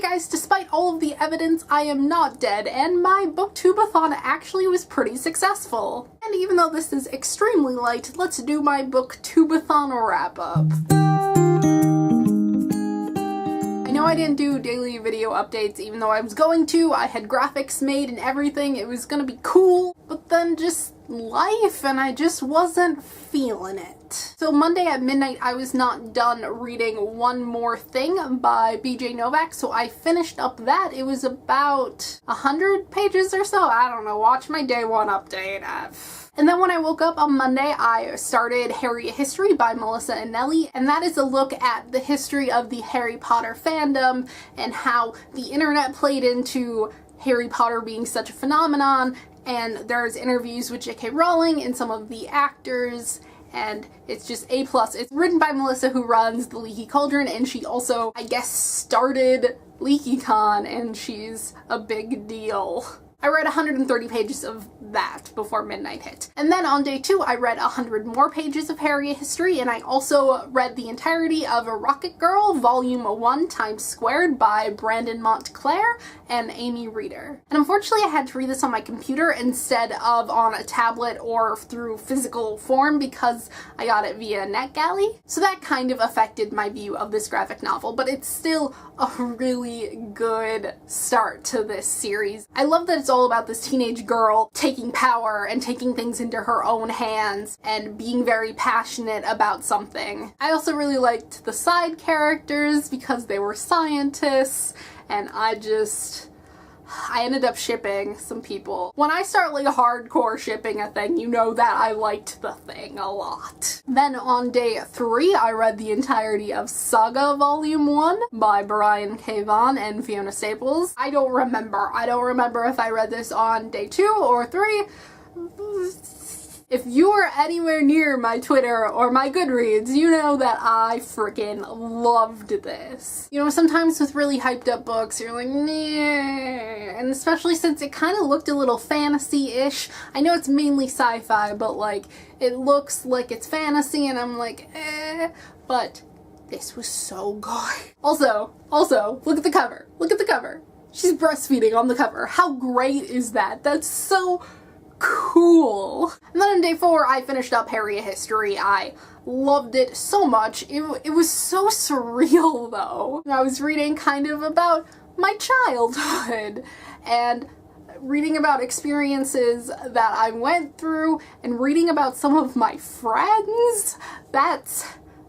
Hey guys, despite all of the evidence, I am not dead, and my Booktube-A-Thon actually was pretty successful. And even though this is extremely light, let's do my Booktube-A-Thon Wrap Up. I know I didn't do daily video updates even though I was going to. I had graphics made and everything. It was gonna be cool, but then just life, and I just wasn't feeling it. So Monday at midnight I was not done reading One More Thing by BJ Novak, so I finished up that. It was about 100 pages or so. I don't know, watch my day one update. And then when I woke up on Monday, I started Harry History by Melissa and Nellie, and that is a look at the history of the Harry Potter fandom and how the internet played into Harry Potter being such a phenomenon. And there's interviews with J.K. Rowling and some of the actors, and it's just A+. It's written by Melissa, who runs the Leaky Cauldron, and she also, I guess, started LeakyCon, and she's a big deal. I read 130 pages of that before midnight hit. And then on day 2, I read 100 more pages of Harry History, and I also read the entirety of Rocket Girl, Volume 1 Times Squared by Brandon Montclair and Amy Reeder. And unfortunately I had to read this on my computer instead of on a tablet or through physical form because I got it via NetGalley. So that kind of affected my view of this graphic novel, but it's still a really good start to this series. I love that it's all about this teenage girl taking power and taking things into her own hands and being very passionate about something. I also really liked the side characters because they were scientists, and I ended up shipping some people. When I start like hardcore shipping a thing, you know that I liked the thing a lot. Then on day 3, I read the entirety of Saga Volume 1 by Brian K. Vaughan and Fiona Staples. I don't remember if I read this on day 2 or 3. If you are anywhere near my Twitter or my Goodreads, you know that I freaking loved this. You know, sometimes with really hyped up books, you're like, nah, and especially since it kind of looked a little fantasy-ish. I know it's mainly sci-fi, but like, it looks like it's fantasy, and I'm like, but this was so good. Also, look at the cover. Look at the cover. She's breastfeeding on the cover. How great is that? That's so cool. And then on day 4, I finished up Harry History. I loved it so much. It was so surreal though. I was reading kind of about my childhood and reading about experiences that I went through and reading about some of my friends. That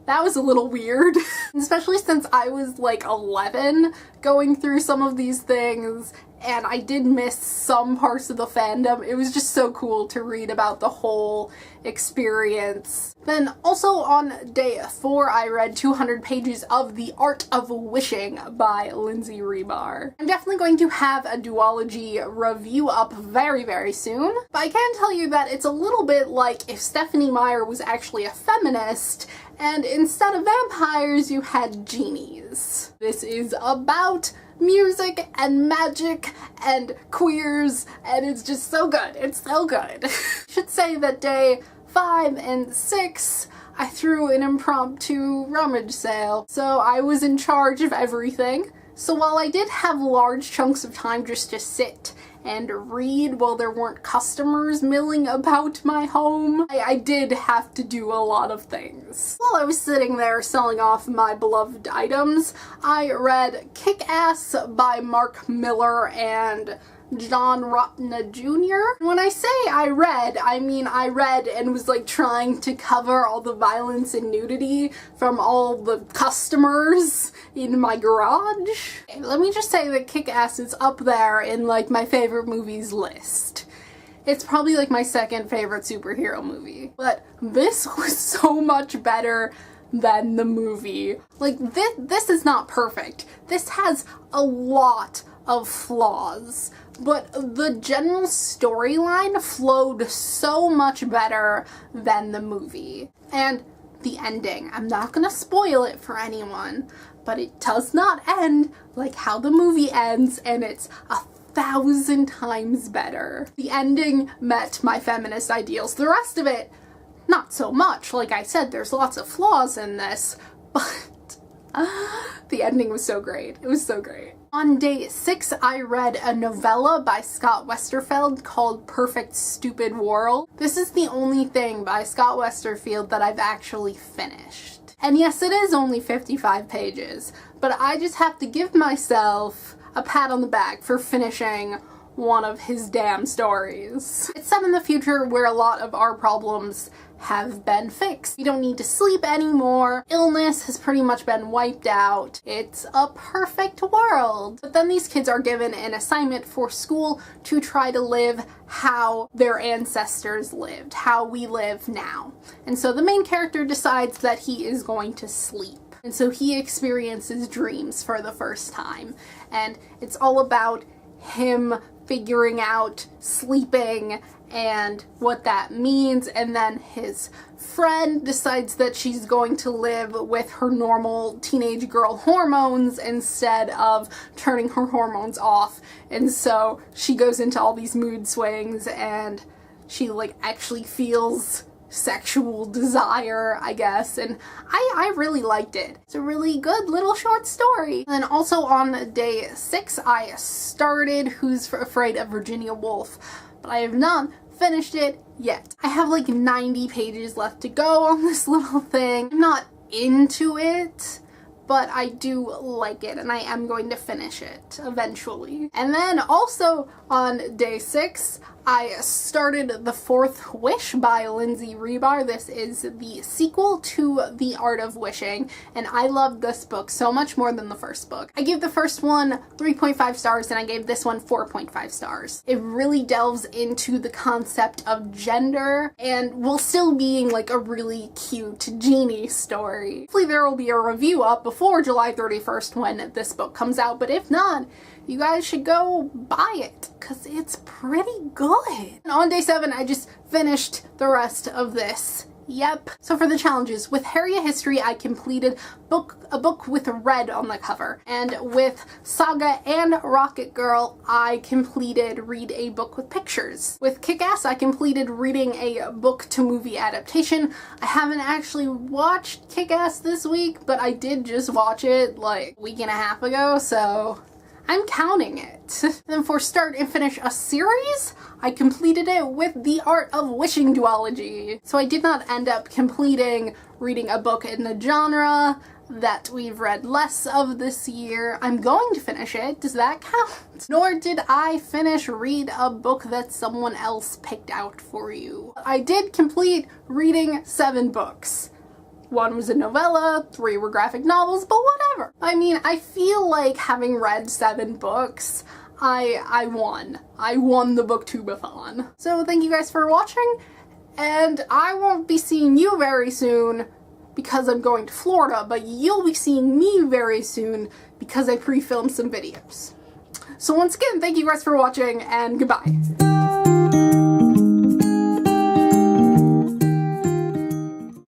was a little weird, especially since I was like 11 going through some of these things, and I did miss some parts of the fandom. It was just so cool to read about the whole experience. Then also on day 4, I read 200 pages of The Art of Wishing by Lindsay Rebar. I'm definitely going to have a duology review up very, very soon, but I can tell you that it's a little bit like if Stephenie Meyer was actually a feminist and instead of vampires you had genies. This is about music and magic and queers, and it's just so good. It's so good. I should say that day 5 and 6 I threw an impromptu rummage sale, so I was in charge of everything. So while I did have large chunks of time just to sit and read while there weren't customers milling about my home, I did have to do a lot of things. While I was sitting there selling off my beloved items, I read Kick-Ass by Mark Miller and John Rotna Jr. When I say I read, I mean I read and was like trying to cover all the violence and nudity from all the customers in my garage. Let me just say that Kick-Ass is up there in like my favorite movies list. It's probably like my second favorite superhero movie, but this was so much better than the movie. Like this is not perfect. This has a lot of flaws, but the general storyline flowed so much better than the movie. And the ending, I'm not gonna spoil it for anyone, but it does not end like how the movie ends, and it's 1,000 times better. The ending met my feminist ideals. The rest of it, not so much. Like I said, there's lots of flaws in this, but The ending was so great. It was so great. On day 6, I read a novella by Scott Westerfeld called Perfect Stupid World. This is the only thing by Scott Westerfeld that I've actually finished. And yes, it is only 55 pages, but I just have to give myself a pat on the back for finishing one of his damn stories. It's set in the future where a lot of our problems have been fixed. We don't need to sleep anymore. Illness has pretty much been wiped out. It's a perfect world. But then these kids are given an assignment for school to try to live how their ancestors lived, how we live now. And so the main character decides that he is going to sleep. And so he experiences dreams for the first time. And it's all about him figuring out sleeping and what that means, and then his friend decides that she's going to live with her normal teenage girl hormones instead of turning her hormones off, and so she goes into all these mood swings and she like actually feels sexual desire, I guess, and I really liked it. It's a really good little short story. And then also on day 6, I started Who's Afraid of Virginia Woolf, but I have not finished it yet. I have like 90 pages left to go on this little thing. I'm not into it, but I do like it, and I am going to finish it eventually. And then also on day 6, I started The Fourth Wish by Lindsay Rebar. This is the sequel to The Art of Wishing, and I loved this book so much more than the first book. I gave the first one 3.5 stars, and I gave this one 4.5 stars. It really delves into the concept of gender, and while still being like a really cute genie story. Hopefully there will be a review up before July 31st when this book comes out, but if not, you guys should go buy it, because it's pretty good. And on day 7, I just finished the rest of this. Yep. So for the challenges, with Harriet History, I completed a book with red on the cover. And with Saga and Rocket Girl, I completed Read a Book with Pictures. With Kick-Ass, I completed reading a book to movie adaptation. I haven't actually watched Kick-Ass this week, but I did just watch it like a week and a half ago, so I'm counting it. And then for Start and Finish a Series, I completed it with The Art of Wishing Duology. So I did not end up completing reading a book in the genre that we've read less of this year. I'm going to finish it. Does that count? Nor did I finish read a book that someone else picked out for you. I did complete reading 7 books. 1 was a novella, 3 were graphic novels, but whatever. I mean, I feel like having read 7 books, I won. I won the Booktube-A-Thon. So thank you guys for watching, and I won't be seeing you very soon because I'm going to Florida, but you'll be seeing me very soon because I pre-filmed some videos. So once again, thank you guys for watching, and goodbye.